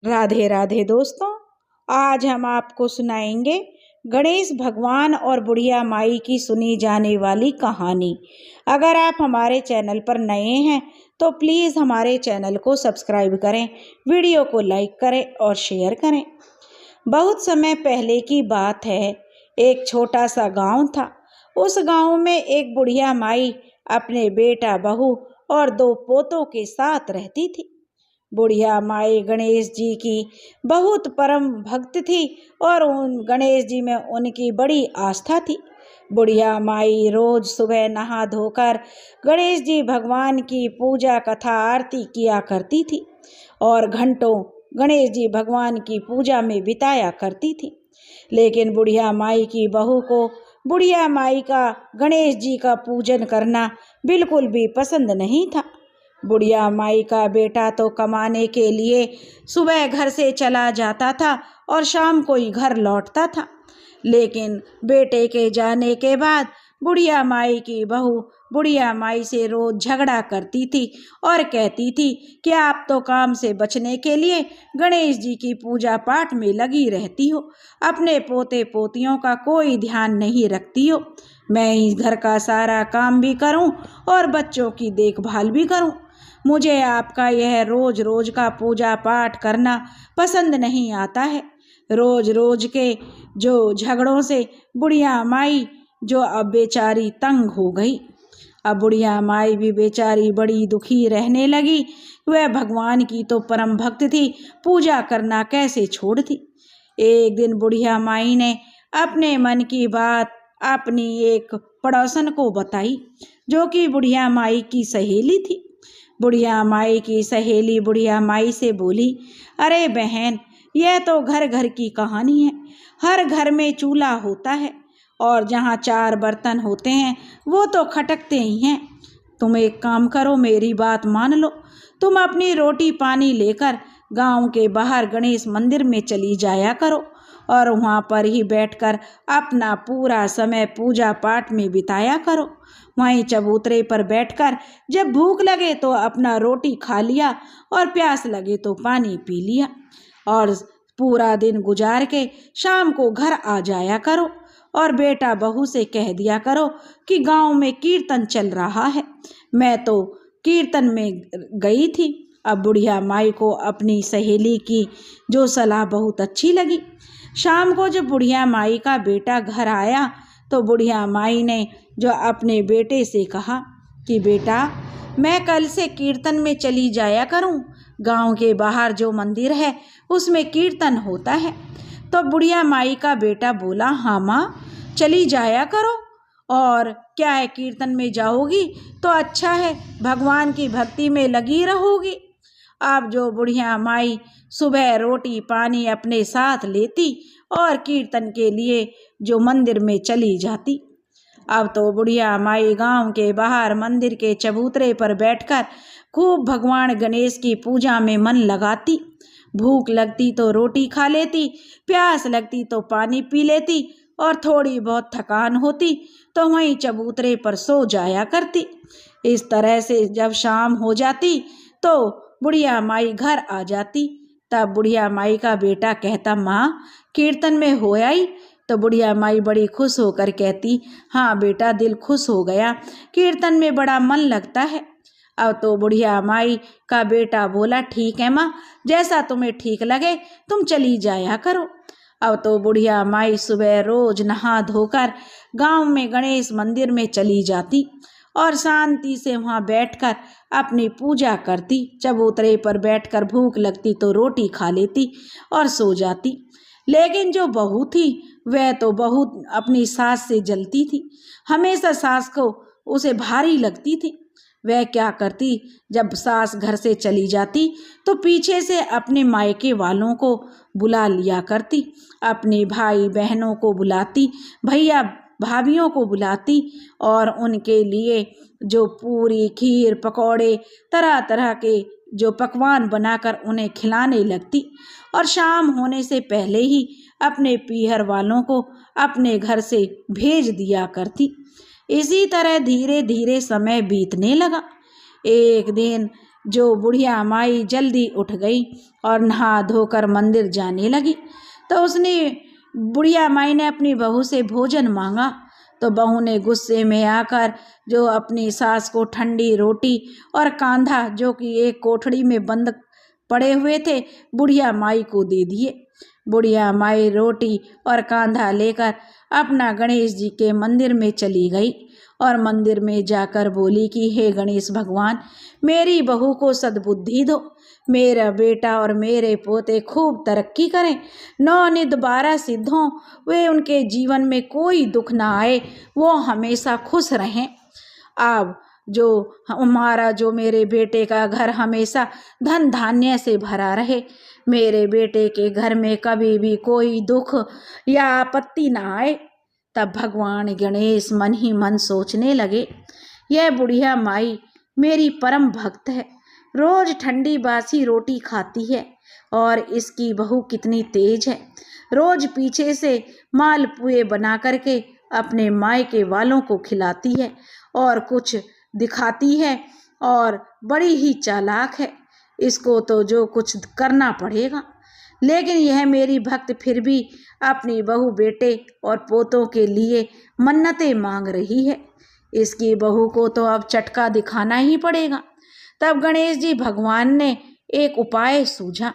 राधे राधे दोस्तों, आज हम आपको सुनाएंगे गणेश भगवान और बुढ़िया माई की सुनी जाने वाली कहानी। अगर आप हमारे चैनल पर नए हैं तो प्लीज़ हमारे चैनल को सब्सक्राइब करें, वीडियो को लाइक करें और शेयर करें। बहुत समय पहले की बात है, एक छोटा सा गांव था। उस गांव में एक बुढ़िया माई अपने बेटा, बहू और 2 पोतों के साथ रहती थी। बुढ़िया माई गणेश जी की बहुत परम भक्त थी और उन गणेश जी में उनकी बड़ी आस्था थी। बुढ़िया माई रोज सुबह नहा धोकर गणेश जी भगवान की पूजा कथा आरती किया करती थी और घंटों गणेश जी भगवान की पूजा में बिताया करती थी। लेकिन बुढ़िया माई की बहू को बुढ़िया माई का गणेश जी का पूजन करना बिल्कुल भी पसंद नहीं था। बुढ़िया माई का बेटा तो कमाने के लिए सुबह घर से चला जाता था और शाम को ही घर लौटता था। लेकिन बेटे के जाने के बाद बुढ़िया माई की बहू बुढ़िया माई से रोज झगड़ा करती थी और कहती थी कि आप तो काम से बचने के लिए गणेश जी की पूजा पाठ में लगी रहती हो, अपने पोते पोतियों का कोई ध्यान नहीं रखती हो। मैं इस घर का सारा काम भी करूं और बच्चों की देखभाल भी करूं। मुझे आपका यह रोज रोज का पूजा पाठ करना पसंद नहीं आता है। रोज रोज के जो झगड़ों से बुढ़िया माई जो अब बेचारी तंग हो गई। अब बुढ़िया माई भी बेचारी बड़ी दुखी रहने लगी। वह भगवान की तो परम भक्त थी, पूजा करना कैसे छोड़ती। एक दिन बुढ़िया माई ने अपने मन की बात अपनी एक पड़ोसन को बताई, जो कि बुढ़िया माई की सहेली थी। बुढ़िया माई की सहेली बुढ़िया माई से बोली, अरे बहन, यह तो घर घर की कहानी है। हर घर में चूल्हा होता है और जहाँ 4 बर्तन होते हैं वो तो खटकते ही हैं। तुम एक काम करो, मेरी बात मान लो। तुम अपनी रोटी पानी लेकर गांव के बाहर गणेश मंदिर में चली जाया करो और वहाँ पर ही बैठकर अपना पूरा समय पूजा पाठ में बिताया करो। वहीं चबूतरे पर बैठकर जब भूख लगे तो अपना रोटी खा लिया और प्यास लगे तो पानी पी लिया और पूरा दिन गुजार के शाम को घर आ जाया करो और बेटा बहू से कह दिया करो कि गांव में कीर्तन चल रहा है। मैं तो कीर्तन में गई थी। अब बुढ़िया माई को अपनी सहेली की जो सलाह बहुत अच्छी लगी। शाम को जब बुढ़िया माई का बेटा घर आया तो बुढ़िया माई ने जो अपने बेटे से कहा कि बेटा, मैं कल से कीर्तन में चली जाया करूं। गांव के बाहर जो मंदिर है उसमें कीर्तन होता है। तो बुढ़िया माई का बेटा बोला, हाँ माँ, चली जाया करो। और क्या है, कीर्तन में जाओगी तो अच्छा है, भगवान की भक्ति में लगी रहोगी। अब जो बुढ़िया माई सुबह रोटी पानी अपने साथ लेती और कीर्तन के लिए जो मंदिर में चली जाती। अब तो बुढ़िया माई गांव के बाहर मंदिर के चबूतरे पर बैठकर खूब भगवान गणेश की पूजा में मन लगाती। भूख लगती तो रोटी खा लेती, प्यास लगती तो पानी पी लेती और थोड़ी बहुत थकान होती तो वहीं चबूतरे पर सो जाया करती। इस तरह से जब शाम हो जाती तो बुढ़िया माई घर आ जाती। तब बुढ़िया माई का बेटा कहता, माँ, कीर्तन में हो आई? तो बुढ़िया माई बड़ी खुश होकर कहती, हाँ बेटा, दिल खुश हो गया, कीर्तन में बड़ा मन लगता है। अब तो बुढ़िया माई का बेटा बोला, ठीक है माँ, जैसा तुम्हें ठीक लगे तुम चली जाया करो। अब तो बुढ़िया माई सुबह रोज नहा धोकर गांव में गणेश मंदिर में चली जाती और शांति से वहाँ बैठकर अपनी पूजा करती। चबूतरे पर बैठकर भूख लगती तो रोटी खा लेती और सो जाती। लेकिन जो बहू थी वह तो बहुत अपनी सास से जलती थी। हमेशा सास को उसे भारी लगती थी। वह क्या करती, जब सास घर से चली जाती तो पीछे से अपने मायके वालों को बुला लिया करती, अपने भाई बहनों को बुलाती, भैया भाभियों को बुलाती और उनके लिए जो पूरी खीर पकौड़े तरह तरह के जो पकवान बनाकर उन्हें खिलाने लगती और शाम होने से पहले ही अपने पीहर वालों को अपने घर से भेज दिया करती। इसी तरह धीरे धीरे समय बीतने लगा। एक दिन जो बुढ़िया माई जल्दी उठ गई और नहा धोकर मंदिर जाने लगी। तो उसने बुढ़िया माई ने अपनी बहू से भोजन मांगा। तो बहू ने गुस्से में आकर जो अपनी सास को ठंडी रोटी और कांधा, जो कि एक कोठड़ी में बंद पड़े हुए थे, बुढ़िया माई को दे दिए। बुढ़िया माई रोटी और कांधा लेकर अपना गणेश जी के मंदिर में चली गई और मंदिर में जाकर बोली कि हे गणेश भगवान, मेरी बहू को सद्बुद्धि दो, मेरा बेटा और मेरे पोते खूब तरक्की करें, 9 निध 12 सिद्ध हों, वे उनके जीवन में कोई दुख ना आए, वो हमेशा खुश रहें। अब जो मेरे बेटे का घर हमेशा धन धान्य से भरा रहे, मेरे बेटे के घर में कभी भी कोई दुख या आपत्ति ना आए। तब भगवान गणेश मन ही मन सोचने लगे, यह बुढ़िया माई मेरी परम भक्त है, रोज ठंडी बासी रोटी खाती है और इसकी बहू कितनी तेज है, रोज पीछे से मालपुए बना करके अपने मायके वालों को खिलाती है और कुछ दिखाती है और बड़ी ही चालाक है, इसको तो जो कुछ करना पड़ेगा। लेकिन यह मेरी भक्त फिर भी अपनी बहू, बेटे और पोतों के लिए मन्नतें मांग रही है, इसकी बहू को तो अब चटका दिखाना ही पड़ेगा। तब गणेश जी भगवान ने एक उपाय सूझा।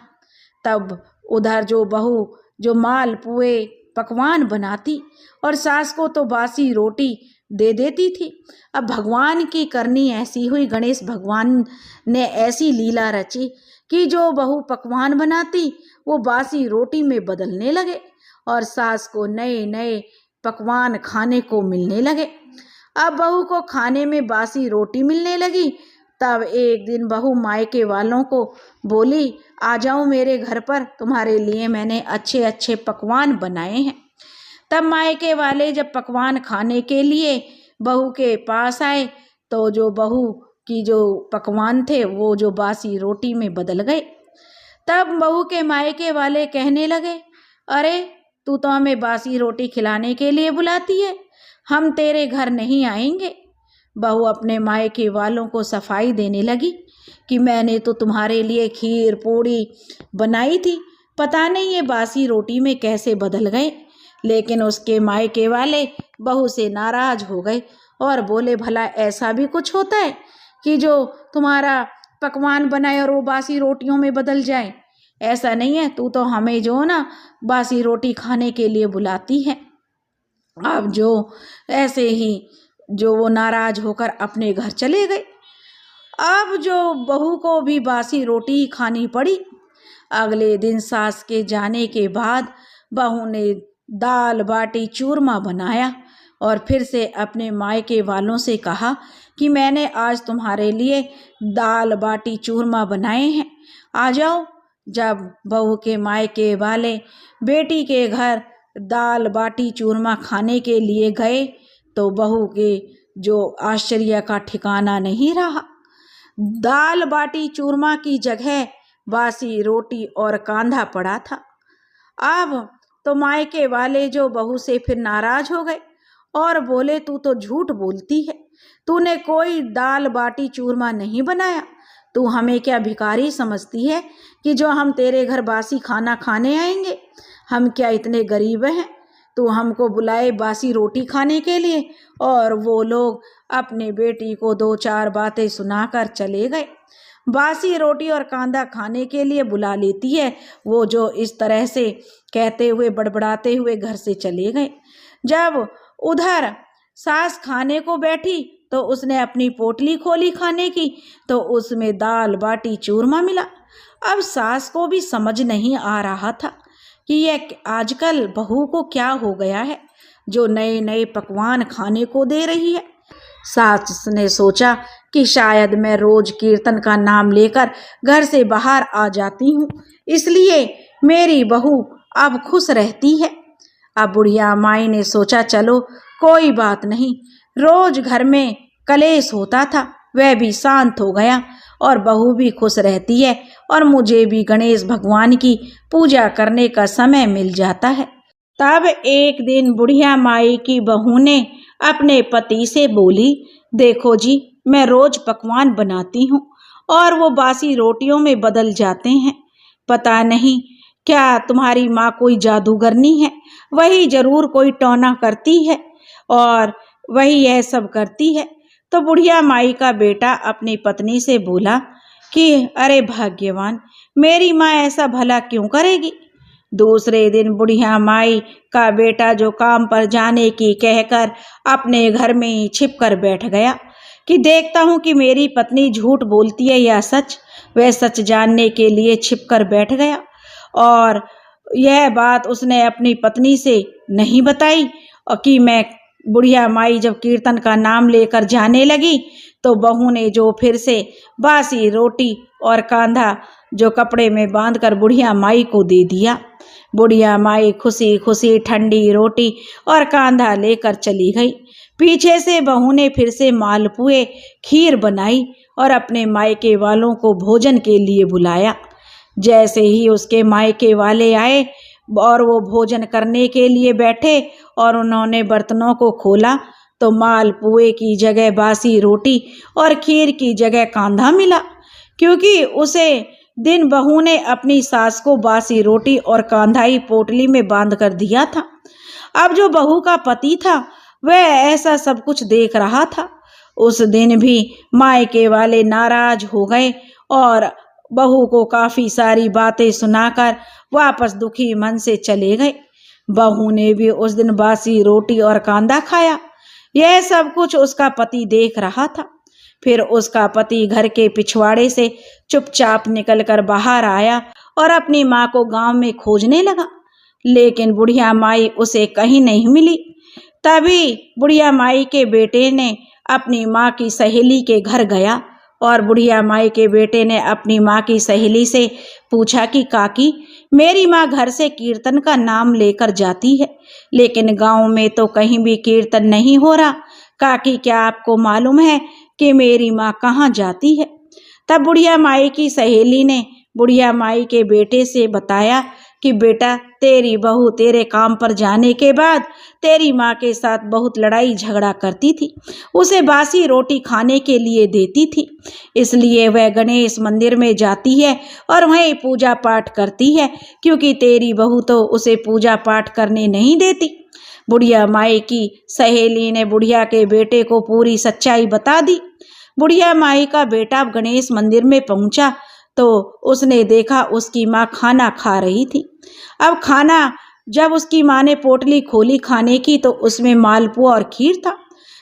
तब उधर जो बहू जो मालपुए पकवान बनाती और सास को तो बासी रोटी दे देती थी, अब भगवान की करनी ऐसी हुई, गणेश भगवान ने ऐसी लीला रची कि जो बहू पकवान बनाती वो बासी रोटी में बदलने लगे और सास को नए नए पकवान खाने को मिलने लगे। अब बहू को खाने में बासी रोटी मिलने लगी। तब एक दिन बहू मायके वालों को बोली, आ जाओ मेरे घर पर, तुम्हारे लिए मैंने अच्छे अच्छे पकवान बनाए हैं। तब मायके वाले जब पकवान खाने के लिए बहू के पास आए तो जो बहू की जो पकवान थे वो जो बासी रोटी में बदल गए। तब बहू के मायके वाले कहने लगे, अरे तू तो हमें बासी रोटी खिलाने के लिए बुलाती है, हम तेरे घर नहीं आएंगे। बहू अपने मायके वालों को सफाई देने लगी कि मैंने तो तुम्हारे लिए खीर पूड़ी बनाई थी, पता नहीं ये बासी रोटी में कैसे बदल गए। लेकिन उसके मायके वाले बहू से नाराज हो गए और बोले, भला ऐसा भी कुछ होता है कि जो तुम्हारा पकवान बनाए और वो बासी रोटियों में बदल जाए? ऐसा नहीं है, तू तो हमें जो ना बासी रोटी खाने के लिए बुलाती है। अब जो ऐसे ही जो वो नाराज होकर अपने घर चले गए। अब जो बहू को भी बासी रोटी खानी पड़ी। अगले दिन सास के जाने के बाद बहू ने दाल बाटी चूरमा बनाया और फिर से अपने मायके वालों से कहा कि मैंने आज तुम्हारे लिए दाल बाटी चूरमा बनाए हैं, आ जाओ। जब बहू के मायके वाले बेटी के घर दाल बाटी चूरमा खाने के लिए गए तो बहू के जो आश्चर्य का ठिकाना नहीं रहा। दाल बाटी चूरमा की जगह बासी रोटी और कांधा पड़ा था। अब तो मायके वाले जो बहू से फिर नाराज हो गए और बोले, तू तो झूठ बोलती है, तूने कोई दाल बाटी चूरमा नहीं बनाया, तू हमें क्या भिखारी समझती है कि जो हम तेरे घर बासी खाना खाने आएंगे? हम क्या इतने गरीब हैं तू हमको बुलाए बासी रोटी खाने के लिए? और वो लोग अपने बेटी को 2-4 बातें सुनाकर चले गए। बासी रोटी और कांदा खाने के लिए बुला लेती है, वो जो इस तरह से कहते हुए बड़बड़ाते हुए घर से चले गए। जब उधर सास खाने को बैठी तो उसने अपनी पोटली खोली खाने की, तो उसमें दाल बाटी चूरमा मिला। अब सास को भी समझ नहीं आ रहा था कि यह आजकल बहू को क्या हो गया है जो नए नए पकवान खाने को दे रही है। सास ने सोचा कि शायद मैं रोज कीर्तन का नाम लेकर घर से बाहर आ जाती हूँ, इसलिए मेरी बहू अब खुश रहती है। अब बुढ़िया माई ने सोचा, चलो कोई बात नहीं, रोज घर में कलेश होता था वह भी शांत हो गया और बहू भी खुश रहती है और मुझे भी गणेश भगवान की पूजा करने का समय मिल जाता है। तब एक दिन बुढ़िया माई की बहू ने अपने पति से बोली, देखो जी, मैं रोज पकवान बनाती हूँ और वो बासी रोटियों में बदल जाते हैं। पता नहीं क्या तुम्हारी माँ कोई जादूगरनी है, वही जरूर कोई टोना करती है और वही यह सब करती है। तो बुढ़िया माई का बेटा अपनी पत्नी से बोला कि अरे भाग्यवान, मेरी माँ ऐसा भला क्यों करेगी। दूसरे दिन बुढ़िया माई का बेटा जो काम पर जाने की कहकर अपने घर में ही छिप कर बैठ गया कि देखता हूँ कि मेरी पत्नी झूठ बोलती है या सच। वह सच जानने के लिए छिप कर बैठ गया और यह बात उसने अपनी पत्नी से नहीं बताई और कि मैं बुढ़िया माई जब कीर्तन का नाम लेकर जाने लगी तो बहू ने जो फिर से बासी रोटी और कांधा जो कपड़े में बांधकर बुढ़िया माई को दे दिया। बुढ़िया माई खुशी खुशी ठंडी रोटी और कांधा लेकर चली गई। पीछे से बहू ने फिर से मालपुए खीर बनाई और अपने मायके वालों को भोजन के लिए बुलाया। जैसे ही उसके मायके वाले आए और वो भोजन करने के लिए बैठे और उन्होंने बर्तनों को खोला तो मालपुए की जगह बासी रोटी और खीर की जगह कांधा मिला, क्योंकि उसे दिन बहू ने अपनी सास को बासी रोटी और कांधा ही पोटली में बांध कर दिया था। अब जो बहू का पति था वह ऐसा सब कुछ देख रहा था। उस दिन भी मायके वाले नाराज हो गए और बहू को काफी सारी बातें सुनाकर वापस दुखी मन से चले गए। बहू ने भी उस दिन बासी रोटी और कांदा खाया। यह सब कुछ उसका पति देख रहा था। फिर उसका पति घर के पिछवाड़े से चुपचाप निकलकर बाहर आया और अपनी माँ को गांव में खोजने लगा, लेकिन बुढ़िया माई उसे कहीं नहीं मिली। तभी बुढ़िया माई के बेटे ने अपनी माँ की सहेली के घर गया और बुढ़िया माई के बेटे ने अपनी माँ की सहेली से पूछा कि काकी, मेरी माँ घर से कीर्तन का नाम लेकर जाती है, लेकिन गांव में तो कहीं भी कीर्तन नहीं हो रहा। काकी, क्या आपको मालूम है कि मेरी माँ कहाँ जाती है? तब बुढ़िया माई की सहेली ने बुढ़िया माई के बेटे से बताया कि बेटा, तेरी बहू तेरे काम पर जाने के बाद तेरी माँ के साथ बहुत लड़ाई झगड़ा करती थी, उसे बासी रोटी खाने के लिए देती थी, इसलिए वह गणेश मंदिर में जाती है और वहीं पूजा पाठ करती है, क्योंकि तेरी बहू तो उसे पूजा पाठ करने नहीं देती। बुढ़िया माई की सहेली ने बुढ़िया के बेटे को पूरी सच्चाई बता दी। बुढ़िया माई का बेटा गणेश मंदिर में पहुंचा तो उसने देखा उसकी माँ खाना खा रही थी। अब खाना जब उसकी माँ ने पोटली खोली खाने की तो उसमें मालपुआ और खीर था,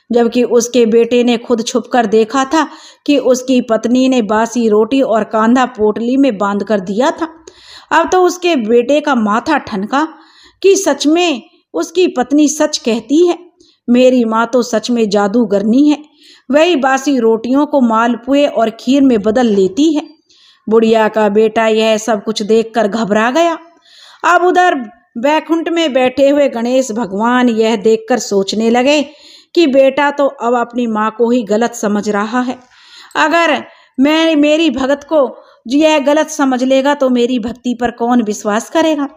जबकि उसके बेटे ने खुद छुपकर देखा था कि उसकी पत्नी ने बासी रोटी और कांधा पोटली में बांध कर दिया था। अब तो उसके बेटे का माथा ठनका कि सच में उसकी पत्नी सच कहती है, मेरी माँ तो सच में जादूगरनी है, वही बासी रोटियों को मालपुए और खीर में बदल लेती है। बुढ़िया का बेटा यह सब कुछ देखकर घबरा गया। अब उधर बैकुंठ में बैठे हुए गणेश भगवान यह देखकर सोचने लगे कि बेटा तो अब अपनी माँ को ही गलत समझ रहा है। अगर मेरी भगत को यह गलत समझ लेगा तो मेरी भक्ति पर कौन विश्वास करेगा।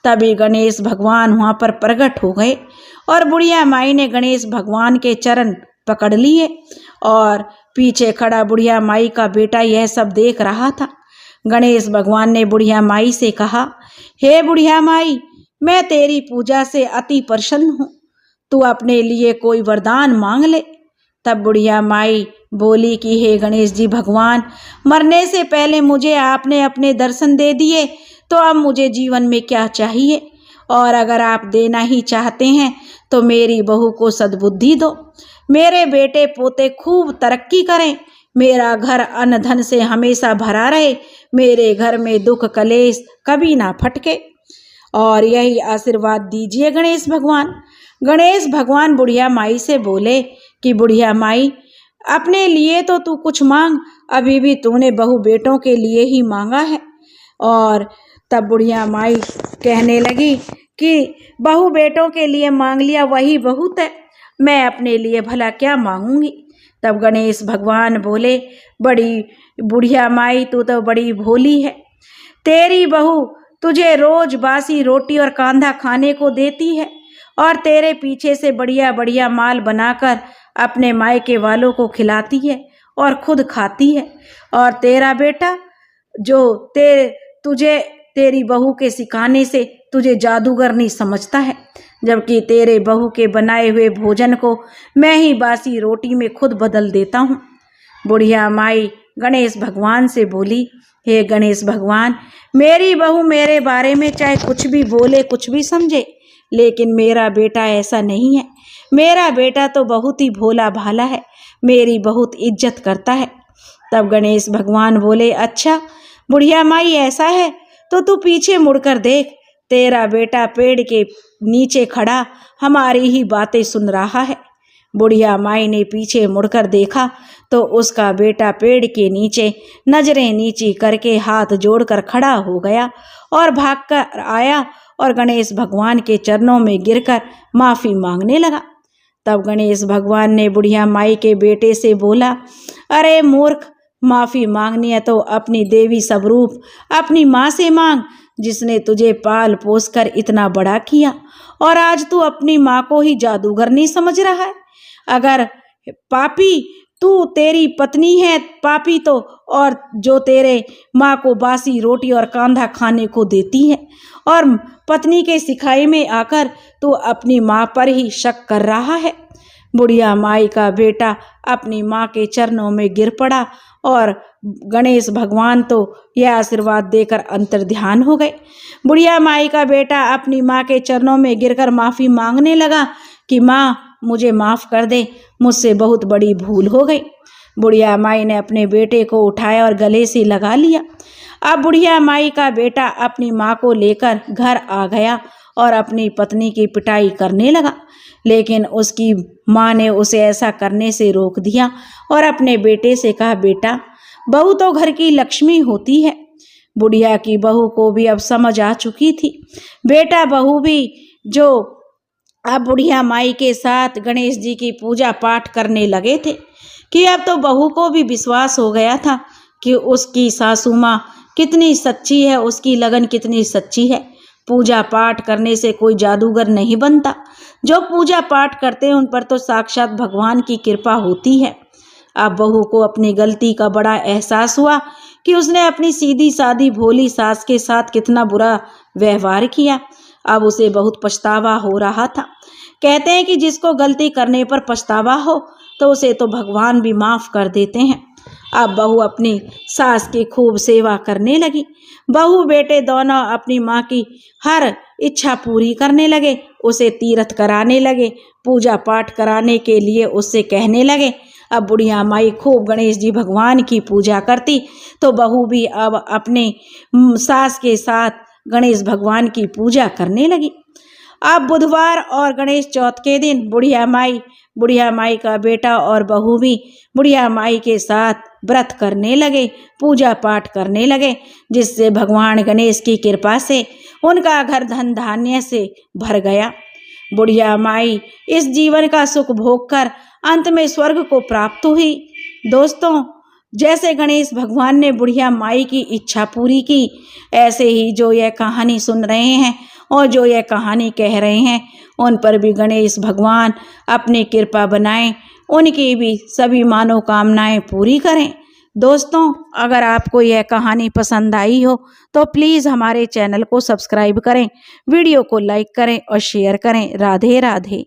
तभी गणेश भगवान वहां पर प्रकट हो गए और बुढ़िया माई ने गणेश भगवान के चरण पकड़ लिए और पीछे खड़ा बुढ़िया माई का बेटा यह सब देख रहा था। गणेश भगवान ने बुढ़िया माई से कहा, हे बुढ़िया माई, मैं तेरी पूजा से अति प्रसन्न हूँ, तू अपने लिए कोई वरदान मांग ले। तब बुढ़िया माई बोली कि हे गणेश जी भगवान, मरने से पहले मुझे आपने अपने दर्शन दे दिए, तो अब मुझे जीवन में क्या चाहिए, और अगर आप देना ही चाहते हैं तो मेरी बहू को सद्बुद्धि दो, मेरे बेटे पोते खूब तरक्की करें, मेरा घर अन्न धन से हमेशा भरा रहे, मेरे घर में दुख कलेश कभी ना फटके, और यही आशीर्वाद दीजिए गणेश भगवान। गणेश भगवान बुढ़िया माई से बोले कि बुढ़िया माई, अपने लिए तो तू कुछ मांग, अभी भी तूने बहू बेटों के लिए ही मांगा है। और तब बुढ़िया माई कहने लगी कि बहू बेटों के लिए मांग लिया वही बहुत है, मैं अपने लिए भला क्या मांगूंगी। तब गणेश भगवान बोले, बड़ी बुढ़िया माई, तू तो बड़ी भोली है, तेरी बहू तुझे रोज बासी रोटी और कांधा खाने को देती है और तेरे पीछे से बढ़िया बढ़िया माल बनाकर अपने मायके वालों को खिलाती है, और खुद खाती है, और तेरा बेटा जो तुझे तेरी बहू के सिखाने से तुझे जादूगर नहीं समझता है, जबकि तेरे बहू के बनाए हुए भोजन को मैं ही बासी रोटी में खुद बदल देता हूँ। बुढ़िया माई गणेश भगवान से बोली, हे गणेश भगवान, मेरी बहू मेरे बारे में चाहे कुछ भी बोले, कुछ भी समझे, लेकिन मेरा बेटा ऐसा नहीं है। मेरा बेटा तो बहुत ही भोला भाला है, मेरी बहुत इज्जत करता है। तब गणेश भगवान बोले, अच्छा बुढ़िया माई ऐसा है तो तू पीछे मुड़कर देख, तेरा बेटा पेड़ के नीचे खड़ा हमारी ही बातें सुन रहा है। बुढ़िया माई ने पीछे मुड़कर देखा तो उसका बेटा पेड़ के नीचे नजरें नीची करके हाथ जोड़कर खड़ा हो गया और भागकर आया और गणेश भगवान के चरणों में गिरकर माफ़ी मांगने लगा। तब गणेश भगवान ने बुढ़िया माई के बेटे से बोला, अरे मूर्ख, माफ़ी मांगनी है तो अपनी देवी स्वरूप अपनी माँ से मांग, जिसने तुझे पाल पोस कर इतना बड़ा किया, और आज तू अपनी माँ को ही जादूगर नहीं समझ रहा है। अगर पापी तू तेरी पत्नी है पापी तो, और जो तेरे माँ को बासी रोटी और कांधा खाने को देती है, और पत्नी के सिखाई में आकर तू अपनी माँ पर ही शक कर रहा है। बुढ़िया माई का बेटा अपनी माँ के चरणों में गिर पड़ा और गणेश भगवान तो यह आशीर्वाद देकर अंतर्ध्यान हो गए। बुढ़िया माई का बेटा अपनी माँ के चरणों में गिरकर माफ़ी मांगने लगा कि माँ मुझे माफ़ कर दे, मुझसे बहुत बड़ी भूल हो गई। बुढ़िया माई ने अपने बेटे को उठाया और गले से लगा लिया। अब बुढ़िया माई का बेटा अपनी माँ को लेकर घर आ गया और अपनी पत्नी की पिटाई करने लगा, लेकिन उसकी माँ ने उसे ऐसा करने से रोक दिया और अपने बेटे से कहा, बेटा बहू तो घर की लक्ष्मी होती है। बुढ़िया की बहू को भी अब समझ आ चुकी थी। बेटा बहू भी जो अब बुढ़िया माई के साथ गणेश जी की पूजा पाठ करने लगे थे कि अब तो बहू को भी विश्वास हो गया था कि उसकी सासू माँ कितनी सच्ची है, उसकी लगन कितनी सच्ची है। पूजा पाठ करने से कोई जादूगर नहीं बनता, जो पूजा पाठ करते हैं उन पर तो साक्षात भगवान की कृपा होती है। अब बहू को अपनी गलती का बड़ा एहसास हुआ कि उसने अपनी सीधी सादी भोली सास के साथ कितना बुरा व्यवहार किया। अब उसे बहुत पछतावा हो रहा था। कहते हैं कि जिसको गलती करने पर पछतावा हो तो उसे तो भगवान भी माफ़ कर देते हैं। अब बहू अपनी सास की खूब सेवा करने लगी। बहू बेटे दोनों अपनी माँ की हर इच्छा पूरी करने लगे, उसे तीर्थ कराने लगे, पूजा पाठ कराने के लिए उससे कहने लगे। अब बुढ़िया माई खूब गणेश जी भगवान की पूजा करती तो बहू भी अब अपने सास के साथ गणेश भगवान की पूजा करने लगी। अब बुधवार और गणेश चौथ के दिन बुढ़िया माई का बेटा और बहू भी बुढ़िया माई के साथ व्रत करने लगे, पूजा पाठ करने लगे, जिससे भगवान गणेश की कृपा से उनका घर धन धान्य से भर गया। बुढ़िया माई इस जीवन का सुख भोग कर अंत में स्वर्ग को प्राप्त हुई। दोस्तों, जैसे गणेश भगवान ने बुढ़िया माई की इच्छा पूरी की, ऐसे ही जो यह कहानी सुन रहे हैं और जो यह कहानी कह रहे हैं उन पर भी गणेश भगवान अपनी कृपा बनाएं, उनकी भी सभी मनोकामनाएं पूरी करें। दोस्तों, अगर आपको यह कहानी पसंद आई हो तो प्लीज़ हमारे चैनल को सब्सक्राइब करें, वीडियो को लाइक करें और शेयर करें। राधे राधे।